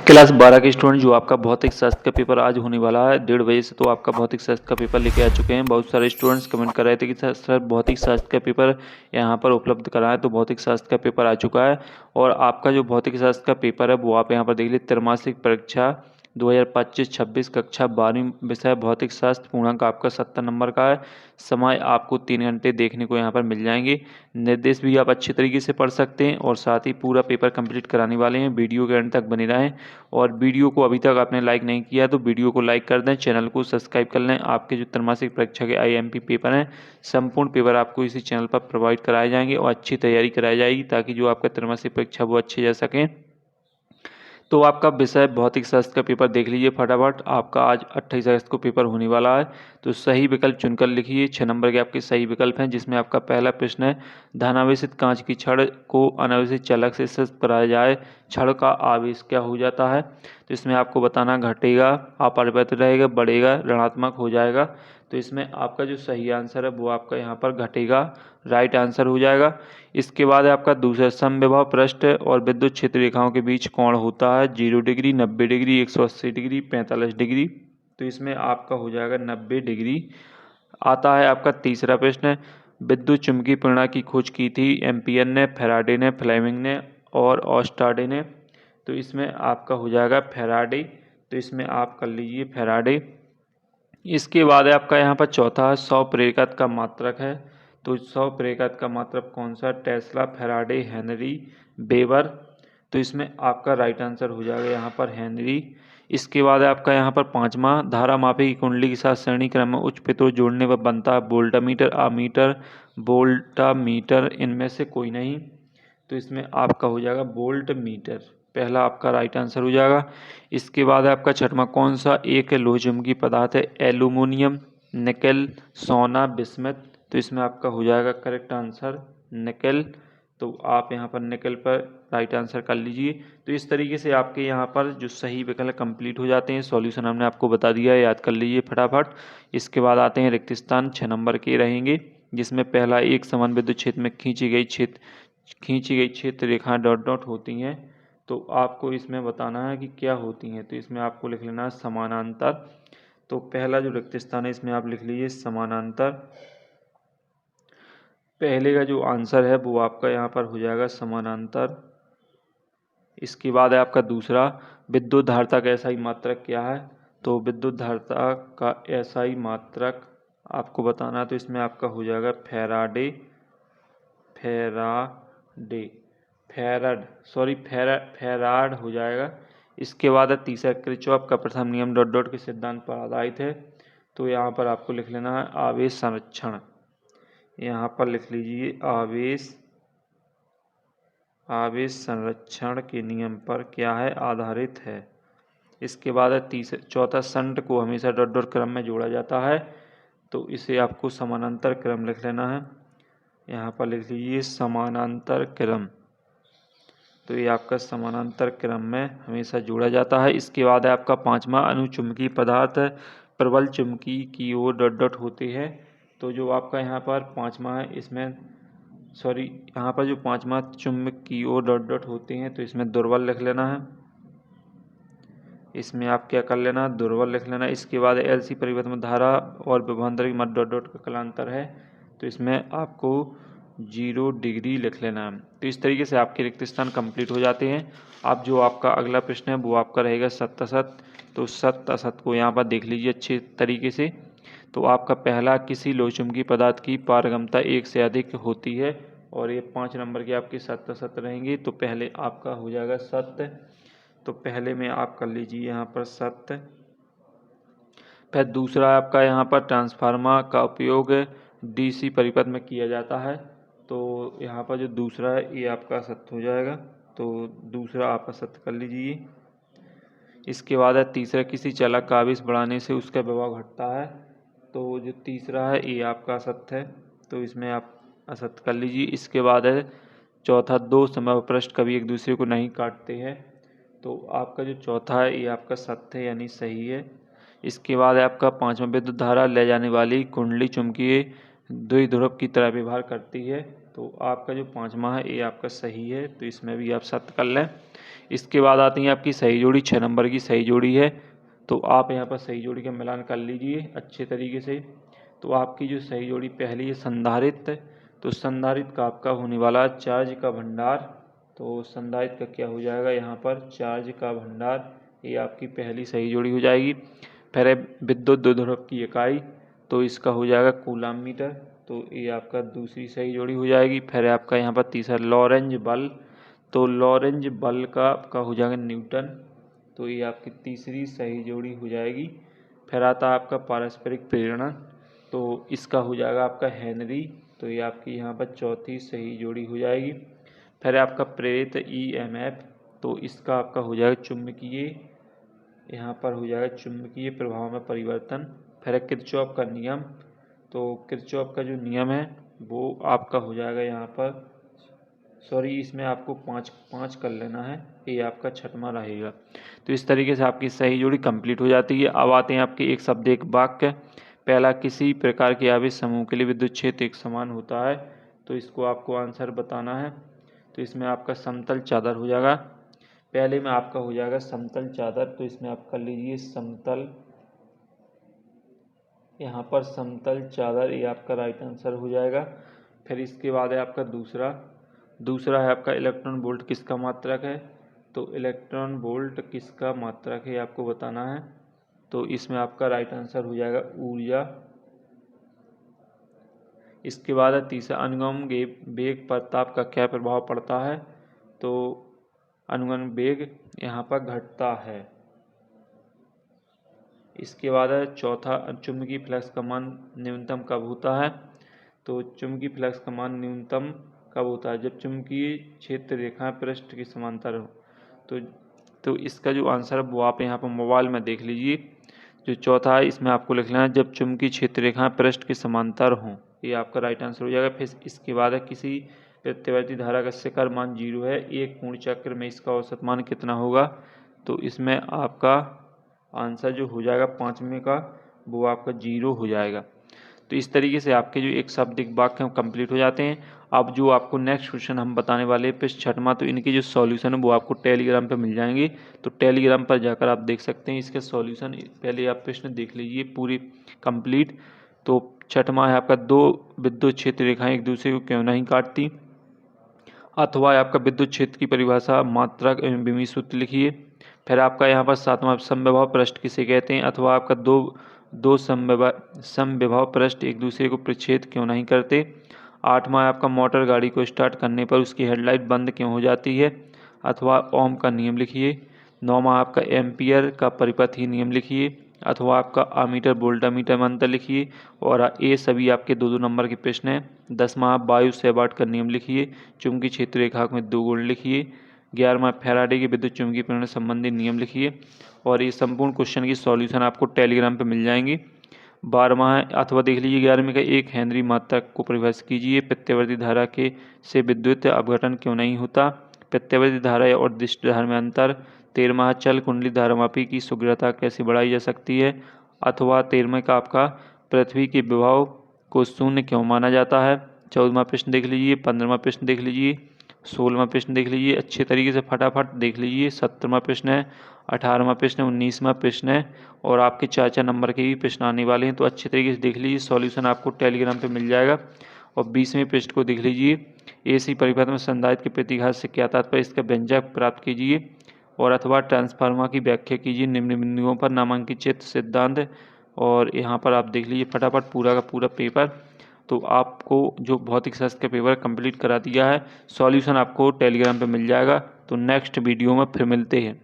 Class 12 के student जो आपका भौतिक शास्त्र का पेपर आज होने वाला है 1:30 बजे से, तो आपका भौतिक शास्त्र का पेपर लेके आ चुके हैं। बहुत सारे स्टूडेंट्स कमेंट कर रहे थे कि सर भौतिक शास्त्र का पेपर यहाँ पर उपलब्ध कराएं, तो भौतिक शास्त्र का पेपर आ चुका है। और आपका जो भौतिक शास्त्र का पेपर है वो आप यहाँ पर देख लीजिए। त्रैमासिक परीक्षा 2025-26 कक्षा 12वीं विषय भौतिक शास्त्र, पूर्णांक आपका 70 नंबर का है। समय आपको 3 घंटे देखने को यहाँ पर मिल जाएंगे। निर्देश भी आप अच्छी तरीके से पढ़ सकते हैं और साथ ही पूरा पेपर कंप्लीट कराने वाले हैं। वीडियो के अंत तक बने रहें और वीडियो को अभी तक आपने लाइक नहीं किया तो वीडियो को लाइक कर दें, चैनल को सब्सक्राइब कर लें। आपके जो त्रैमासिक परीक्षा के आईएमपी पेपर हैं, संपूर्ण पेपर आपको इसी चैनल पर प्रोवाइड कराए जाएंगे और अच्छी तैयारी कराई जाएगी ताकि जो आपका त्रैमासिक परीक्षा वो अच्छी जा सकें। तो आपका विषय भौतिक शास्त्र का पेपर देख लीजिए फटाफट। आपका आज 28 अगस्त को पेपर होने वाला है, तो सही विकल्प चुनकर लिखिए। 6 नंबर के आपके सही विकल्प हैं, जिसमें आपका पहला प्रश्न है, धनावेशित कांच की छड़ को अनावेशित चालक से शिफ्ट कराया जाए, छड़ का आवेश क्या हो जाता है। तो इसमें आपको बताना घटेगा, अपरिवर्तित रहेगा, बढ़ेगा, ऋणात्मक हो जाएगा। तो इसमें आपका जो सही आंसर है वो आपका यहाँ पर घटेगा, राइट आंसर हो जाएगा। इसके बाद है आपका दूसरा, समविभव पृष्ठ और विद्युत क्षेत्र रेखाओं के बीच कोण होता है 0 डिग्री, 90 डिग्री, 180 डिग्री, 45 डिग्री। तो इसमें आपका हो जाएगा 90 डिग्री। आता है आपका तीसरा प्रश्न, विद्युत चुम्बकीय प्रेरणा की खोज की थी एम्पियर ने, फैराडे ने, फ्लेमिंग ने और ऑस्टाडे ने। तो इसमें आपका हो जाएगा फैराडे। तो इसमें आप कर लीजिए फैराडे। इसके बाद है आपका यहाँ पर चौथा, 100 प्रेरकत्व का मात्रक है। तो 100 प्रेरकत्व का मात्रक कौन सा, टेस्ला, फैराडे, हेनरी, वेबर। तो इसमें आपका राइट आंसर हो जाएगा यहाँ पर हेनरी। इसके बाद है आपका यहाँ पर पांचवा, धारा मापी की कुंडली के साथ श्रेणी क्रम में उच्च प्रतिरोध जोड़ने पर बनता है वोल्टामीटर, आमीटर, वोल्टामीटर, इनमें से कोई नहीं। तो इसमें आपका हो जाएगा वोल्ट मीटर, पहला आपका राइट आंसर हो जाएगा। इसके बाद आपका छठवां, कौन सा एक लोह चुम्बकीय पदार्थ है, एल्यूमिनियम, निकेल, सोना, बिस्मथ। तो इसमें आपका हो जाएगा करेक्ट आंसर निकेल। तो आप यहाँ पर निकेल पर राइट आंसर कर लीजिए। तो इस तरीके से आपके यहाँ पर जो सही विकल्प कंप्लीट हो जाते हैं। सॉल्यूशन हमने आपको बता दिया है, याद कर लीजिए फटाफट। इसके बाद आते हैं रिक्त स्थान, 6 नंबर के रहेंगे, जिसमें पहला, एक समान विद्युत क्षेत्र में खींची गई क्षेत्र रेखाएं डॉट डॉट होती हैं। तो आपको इसमें बताना है कि क्या होती हैं। तो इसमें आपको लिख लेना है समानांतर। तो पहला जो रिक्त स्थान है इसमें आप लिख लीजिए समानांतर। पहले का जो आंसर है वो आपका यहाँ पर हो जाएगा समानांतर। इसके बाद है आपका दूसरा, विद्युत धारिता का एसआई मात्रक क्या है। तो विद्युत धारिता का एसआई मात्रक आपको बताना है। तो इसमें आपका हो जाएगा फैराडे, फैराडे, फैराड हो जाएगा। इसके बाद है तीसरा, किरचॉफ का प्रथम नियम डॉट डॉट के सिद्धांत पर आधारित है। तो यहाँ पर आपको लिख लेना है आवेश संरक्षण। यहाँ पर लिख लीजिए आवेश संरक्षण के नियम पर क्या है, आधारित है। इसके बाद है चौथा, संट को हमेशा डॉट डॉट क्रम में जोड़ा जाता है। तो इसे आपको समानांतर क्रम लिख लेना है। यहाँ पर लिख लीजिए समानांतर क्रम। तो ये आपका समानांतर क्रम में हमेशा जोड़ा जाता है। इसके बाद है आपका पांचवा, अनुचुंबकीय पदार्थ प्रबल चुंबकीय की ओर डॉट डॉट होते हैं। तो जो आपका यहाँ पर पांचवा है इसमें यहाँ पर जो पांचवा चुंबक की ओर डॉट डॉट होते हैं, तो इसमें दुर्बल लिख लेना है। इसमें आप क्या कर लेना, दुर्बल लिख लेना। इसके बाद एलसी परिवर्तन धारा और विभवांतर के मध्य डॉट डॉट का कालांतर है। तो इसमें आपको 0 डिग्री लिख लेना है। तो इस तरीके से आपके रिक्त स्थान कंप्लीट हो जाते हैं। अब जो आपका अगला प्रश्न है वो आपका रहेगा सत्य असत। तो सत्य असत को यहाँ पर देख लीजिए अच्छे तरीके से। तो आपका पहला, किसी लोहचुंबकीय पदार्थ की पारगम्यता 1 से अधिक होती है। और ये 5 नंबर के आपके सत्य असत रहेंगे। तो पहले आपका हो जाएगा सत्य। तो पहले में आप कर लीजिए यहाँ पर सत्य। फिर दूसरा आपका यहाँ पर ट्रांसफार्मर का उपयोग डीसी परिपथ में किया जाता है। तो यहाँ पर जो दूसरा है ये आपका सत्य हो जाएगा। तो दूसरा आप सत्य कर लीजिए। इसके बाद है तीसरा, किसी चालक का आवेश बढ़ाने से उसका विभव घटता है। तो जो तीसरा है ये आपका असत्य है। तो इसमें आप असत्य कर लीजिए। इसके बाद है चौथा, 2 समबाहु पृष्ठ कभी एक दूसरे को नहीं काटते हैं। तो आपका जो चौथा है ये आपका सत्य है, यानी सही है। इसके बाद है आपका पांचवा, विद्युत धारा ले जाने वाली कुंडली चुंबकीय द्विध्रुव की तरह व्यवहार करती है। तो आपका जो 5वां है ये आपका सही है, तो इसमें भी आप 7 कर लें। इसके बाद आती है आपकी सही जोड़ी, 6 नंबर की सही जोड़ी है, तो आप यहाँ पर सही जोड़ी का मिलान कर लीजिए अच्छे तरीके से। तो आपकी जो सही जोड़ी पहली है संधारित्र, तो संधारित्र का आपका होने वाला चार्ज का भंडार, तो संधारित्र का क्या हो जाएगा यहाँ पर चार्ज का भंडार, ये आपकी पहली सही जोड़ी हो जाएगी। फिर है विद्युत द्विध्रुव की इकाई, तो इसका हो जाएगा कूलाम मीटर, तो ये आपका दूसरी सही जोड़ी हो जाएगी। फिर है आपका यहाँ पर तीसरा लॉरेंज बल, तो लॉरेंज बल का आपका हो जाएगा न्यूटन, तो ये आपकी तीसरी सही जोड़ी हो जाएगी। फिर आता है आपका पारस्परिक प्रेरणा, तो इसका हो जाएगा आपका हेनरी, तो ये आपकी यहाँ पर चौथी सही जोड़ी हो जाएगी। फिर है आपका प्रेरित ईएमएफ, तो इसका आपका हो जाएगा चुंबकीय, यहाँ पर हो जाएगा चुंबकीय प्रभाव में परिवर्तन। फिर है किरचॉफ का नियम, तो किरचॉफ का जो नियम है वो आपका हो जाएगा यहाँ पर, सॉरी इसमें आपको पाँच कर लेना है, ये आपका 6वां रहेगा। तो इस तरीके से आपकी सही जोड़ी कंप्लीट हो जाती है। अब आते हैं आपके एक शब्द एक वाक्य। पहला, किसी प्रकार के आवेश समूह के लिए विद्युत क्षेत्र एक समान होता है, तो इसको आपको आंसर बताना है। तो इसमें आपका समतल चादर हो जाएगा, पहले में आपका हो जाएगा समतल चादर, तो इसमें आप कर लीजिए समतल, यहाँ पर समतल चादर, ये आपका राइट आंसर हो जाएगा। फिर इसके बाद है आपका दूसरा है आपका इलेक्ट्रॉन वोल्ट किसका मात्रक है, तो इलेक्ट्रॉन वोल्ट किसका मात्रक है आपको बताना है, तो इसमें आपका राइट आंसर हो जाएगा ऊर्जा। इसके बाद है तीसरा, अनुगमन वेग पर ताप का क्या प्रभाव पड़ता है, तो अनुगमन वेग यहाँ पर घटता है। इसके बाद है चौथा, चुंबकीय फ्लक्स का मान न्यूनतम कब होता है, तो चुंबकीय फ्लक्स का मान न्यूनतम कब होता है, जब चुंबकीय क्षेत्र रेखाएं पृष्ठ के समांतर हो। तो इसका जो आंसर है वो आप यहाँ पर मोबाइल में देख लीजिए। जो चौथा है इसमें आपको लिख लेना है जब चुंबकीय क्षेत्र रेखाएं पृष्ठ के समांतर हों, ये आपका राइट आंसर हो जाएगा। फिर इसके बाद है किसी प्रत्यावर्ती धारा का शिखर मान 0 है, एक पूर्ण चक्र में इसका औसत मान कितना होगा, तो इसमें आपका आंसर जो हो जाएगा 5वें का वो आपका 0 हो जाएगा। तो इस तरीके से आपके जो एक शब्द एक वाक्य हैं कंप्लीट हो जाते हैं। अब जो आपको नेक्स्ट क्वेश्चन हम बताने वाले हैं पृष्ठ 6वां, तो इनके जो सॉल्यूशन है वो आपको टेलीग्राम पे मिल जाएंगे, तो टेलीग्राम पर जाकर आप देख सकते हैं इसके सॉल्यूशन। पहले आप प्रश्न देख लीजिए पूरी कंप्लीट। तो 6वां है आपका, दो विद्युत क्षेत्र रेखाएं एक दूसरे को क्यों नहीं काटती, अथवा आपका विद्युत क्षेत्र की परिभाषा मात्रक एवं विमीय सूत्र लिखिए। फिर आपका यहाँ पर 7वां, समविभव पृष्ठ किसे कहते हैं, अथवा आपका दो समविभव पृष्ठ एक दूसरे को प्रच्छेद क्यों नहीं करते। 8वां आपका, मोटर गाड़ी को स्टार्ट करने पर उसकी हेडलाइट बंद क्यों हो जाती है, अथवा ओम का नियम लिखिए। 9वां आपका, एम्पियर का परिपथीय नियम लिखिए, अथवा आपका अमीटर वोल्टामीटर में अंतर लिखिए। और ये सभी आपके 2-2 नंबर के प्रश्न हैं। 10वां आप बायो सेबार्ट का नियम लिखिए, चुंबकीय क्षेत्र रेखा में 2 गुण लिखिए। 11वां फैराडे के विद्युत चुंबकीय प्रेरण संबंधी नियम लिखिए। और ये संपूर्ण क्वेश्चन की सॉल्यूशन आपको टेलीग्राम पे मिल जाएंगे। 12वां है, अथवा देख लीजिए 11वें का, एक हेनरी मात्रक को परिभाषित कीजिए, प्रत्यावर्ती धारा के से विद्युत अपघटन क्यों नहीं होता, प्रत्यावर्ती धारा और दिष्ट धारा में अंतर। 13वां, चल कुंडली धारामापी की शीघ्रता कैसे बढ़ाई जा सकती है, अथवा 13वें का आपका, पृथ्वी के विभव को शून्य क्यों माना जाता है। 14वां प्रश्न देख लीजिए, 15वां प्रश्न देख लीजिए, 16वां प्रश्न देख लीजिए, अच्छे तरीके से फटाफट देख लीजिए। 17वां प्रश्न है, 18वां प्रश्न है, 19वां प्रश्न है, और आपके 4-4 नंबर के भी प्रश्न आने वाले हैं, तो अच्छे तरीके से देख लीजिए। सॉल्यूशन आपको टेलीग्राम पे मिल जाएगा। और 20वें पृष्ठ को देख लीजिए, एसी परिपथ में संधारित्र के प्रतिघात से क्या तात्पर्य, इसका व्यंजक प्राप्त कीजिए। और अथवा ट्रांसफार्मर की व्याख्या कीजिए निम्न बिंदुओं पर नामांकित चित्र सिद्धांत। और यहाँ पर आप देख लीजिए फटाफट पूरा का पूरा पेपर। तो आपको जो भौतिक शास्त्र का पेपर कंप्लीट करा दिया है, सॉल्यूशन आपको टेलीग्राम पे मिल जाएगा। तो नेक्स्ट वीडियो में फिर मिलते हैं।